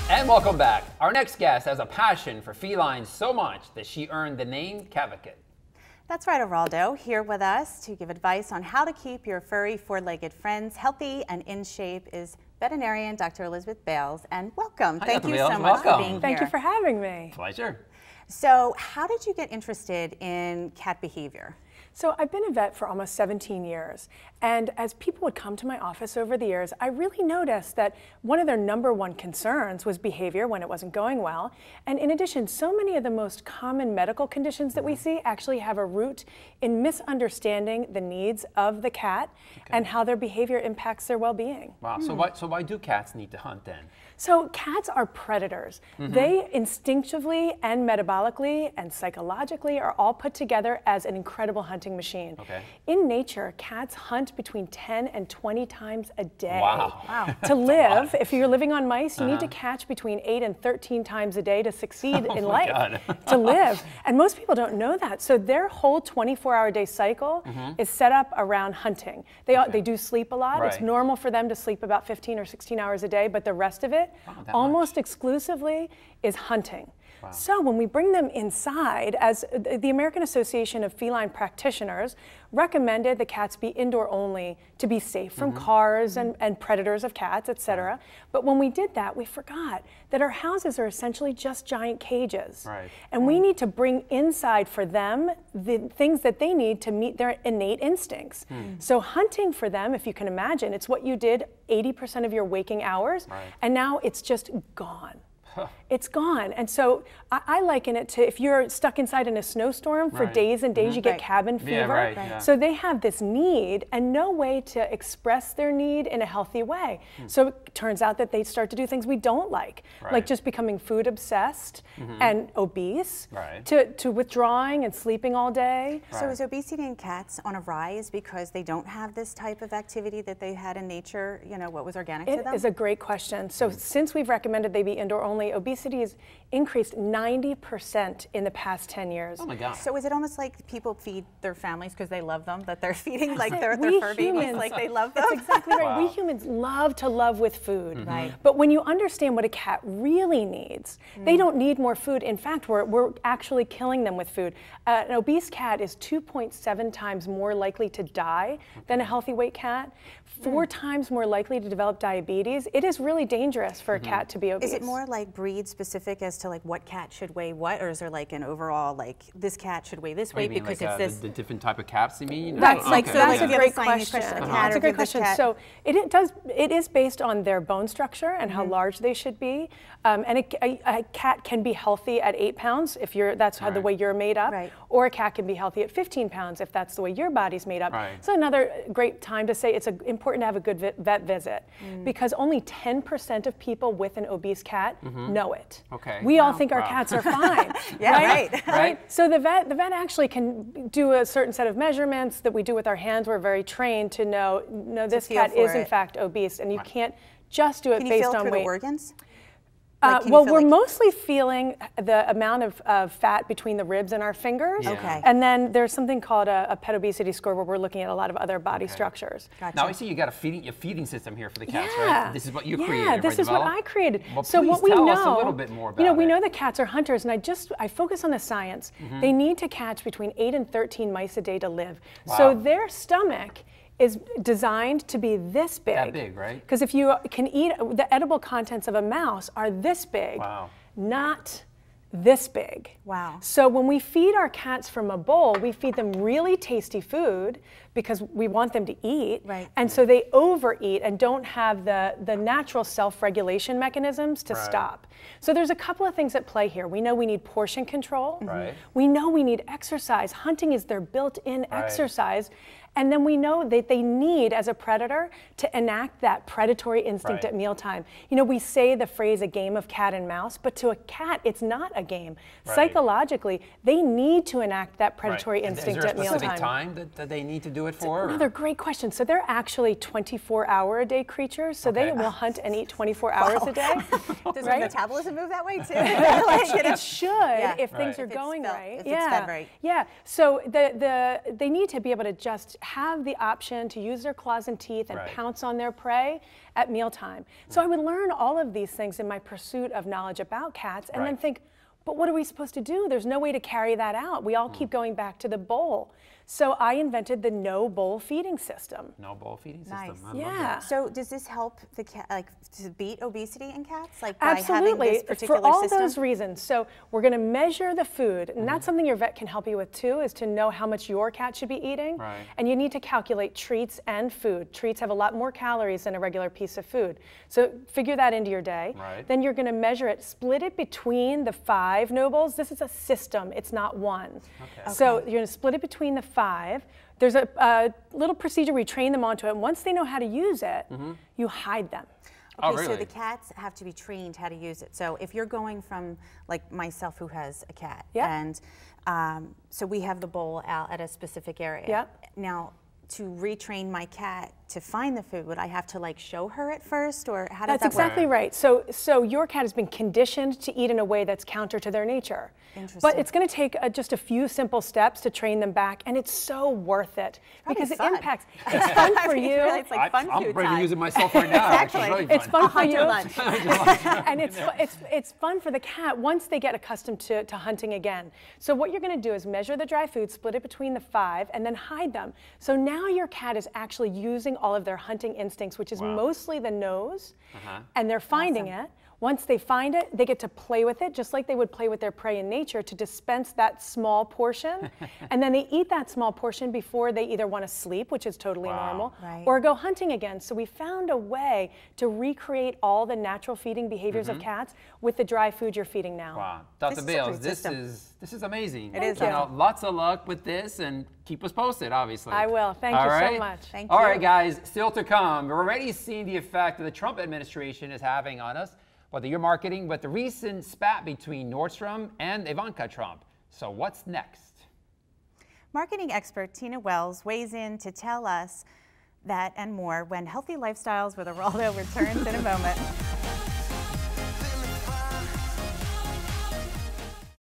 And welcome back. Our next guest has a passion for felines so much that she earned the name Cavacate. That's right, Geraldo, here with us to give advice on how to keep your furry four-legged friends healthy and in shape is veterinarian Dr. Elizabeth Bales. And welcome. Hi, Thank Dr. you Bales. so much for Welcome. being here. Thank you for having me. Pleasure. So how did you get interested in cat behavior? So I've been a vet for almost 17 years, and as people would come to my office over the years, I really noticed that one of their #1 concerns was behavior when it wasn't going well. And in addition, so many of the most common medical conditions that we see actually have a root in misunderstanding the needs of the cat and how their behavior impacts their well-being. Wow. So why do cats need to hunt then? So cats are predators. They instinctively and metabolically and psychologically are all put together as an incredible hunting machine. Okay. In nature, cats hunt between 10 and 20 times a day. Wow. To live, if you're living on mice, you need to catch between 8 and 13 times a day to succeed in life, God. to live. And most people don't know that. So their whole 24-hour-day cycle is set up around hunting. They do sleep a lot. It's Right. normal for them to sleep about 15 or 16 hours a day, but the rest of it, that almost exclusively, is hunting. So when we bring them inside, as the American Association of Feline Practitioners recommended the cats be indoor only to be safe from cars and predators of cats, etc. But when we did that, we forgot that our houses are essentially just giant cages. Right. And we need to bring inside for them the things that they need to meet their innate instincts. So hunting for them, if you can imagine, it's what you did 80% of your waking hours, and now it's just gone. It's gone. And so I liken it to if you're stuck inside in a snowstorm for days and days, you get cabin fever. So they have this need and no way to express their need in a healthy way. So it turns out that they start to do things we don't like just becoming food obsessed and obese, to withdrawing and sleeping all day. So is obesity in cats on a rise because they don't have this type of activity that they had in nature, you know, what was organic to them? It is a great question. So since we've recommended they be indoor only, obesity has increased 90% in the past 10 years. Oh my God. So is it almost like people feed their families because they love them, that they're feeding like their fur babies, like they love them? That's exactly right. We humans love to love with food. But when you understand what a cat really needs, they don't need more food. In fact, we're actually killing them with food. An obese cat is 2.7 times more likely to die than a healthy weight cat, 4 times more likely to develop diabetes. It is really dangerous for a cat to be obese. Is it more like breed specific as to like what cat should weigh what, or is there like an overall like this cat should weigh this weight because like, it's this? The different type of cats you mean? That's like, so so that's like a great question. That's a great question. So it is based on their bone structure and how large they should be. And a cat can be healthy at 8 pounds if that's how the way you're made up, or a cat can be healthy at 15 pounds if that's the way your body's made up. So another great time to say it's important to have a good vet visit because only 10% of people with an obese cat know it. We all think our cats are fine. Right? So the vet actually can do a certain set of measurements that we do with our hands. We're very trained to know, no, this cat is in fact obese, and you can't just do it based on weight. Can you feel through the organs? Well, we're mostly feeling the amount of fat between the ribs and our fingers. And then there's something called a pet obesity score where we're looking at a lot of other body structures. Now I see you got a feeding system here for the cats, right? This is what you created, Yeah, this is what I created. Well, so please what we tell know, us a little bit more about you know, we it. know that cats are hunters, and I focus on the science. They need to catch between 8 and 13 mice a day to live. So their stomach is designed to be this big. That big, right? Because if you can eat, the edible contents of a mouse are this big, not this big. So when we feed our cats from a bowl, we feed them really tasty food because we want them to eat. And so they overeat and don't have the natural self-regulation mechanisms to stop. So there's a couple of things at play here. We know we need portion control. We know we need exercise. Hunting is their built-in exercise. And then we know that they need, as a predator, to enact that predatory instinct at mealtime. You know, we say the phrase a game of cat and mouse, but to a cat, it's not a game. Psychologically, they need to enact that predatory instinct at mealtime. Is there a specific time that they need to do it for? Another great question. So they're actually 24-hour-a-day creatures, so they will hunt and eat 24 hours a day. Does their metabolism move that way too? It should if things are going right. If it's fed right. So they need to be able to just have the option to use their claws and teeth and pounce on their prey at mealtime. So I would learn all of these things in my pursuit of knowledge about cats and then think, but what are we supposed to do? There's no way to carry that out. We all keep going back to the bowl. So I invented the no bowl feeding system. No bowl feeding system. Nice. I love that. So does this help the cat, like, to beat obesity in cats, like by Absolutely. having this particular For all system? those reasons. So we're going to measure the food, and that's something your vet can help you with too, is to know how much your cat should be eating. And you need to calculate treats and food. Treats have a lot more calories than a regular piece of food. So figure that into your day. Then you're going to measure it, split it between the 5 no bowls. This is a system, it's not one. So you're going to split it between the 5. There's a little procedure we train them onto it, and once they know how to use it, you hide them. Okay, so the cats have to be trained how to use it. So if you're going from, like myself who has a cat, and so we have the bowl out at a specific area. Now, to retrain my cat to find the food, would I have to like show her it first, or how does that work? That's exactly right. So your cat has been conditioned to eat in a way that's counter to their nature. Interesting. But it's going to take just a few simple steps to train them back, and it's so worth it because it impacts. It's fun for you. It's like fun I'm food ready to time. use it myself right now. Exactly. It's really fun. It's fun for you, lunch. and it's fun for the cat once they get accustomed to hunting again. So what you're going to do is measure the dry food, split it between the 5, and then hide them. So now your cat is actually using all of their hunting instincts, which is mostly the nose, and they're finding it. Once they find it, they get to play with it just like they would play with their prey in nature to dispense that small portion. And then they eat that small portion before they either want to sleep, which is totally normal, or go hunting again. So we found a way to recreate all the natural feeding behaviors of cats with the dry food you're feeding now. Wow. Dr. Bales, this is amazing. It is. Lots of luck with this, and keep us posted, obviously. I will. Thank you so much. Thank you. All right, guys, still to come. We're already seeing the effect that the Trump administration is having on us, whether you're marketing with the recent spat between Nordstrom and Ivanka Trump. So what's next? Marketing expert Tina Wells weighs in to tell us that and more when Healthy Lifestyles with Araldo returns in a moment.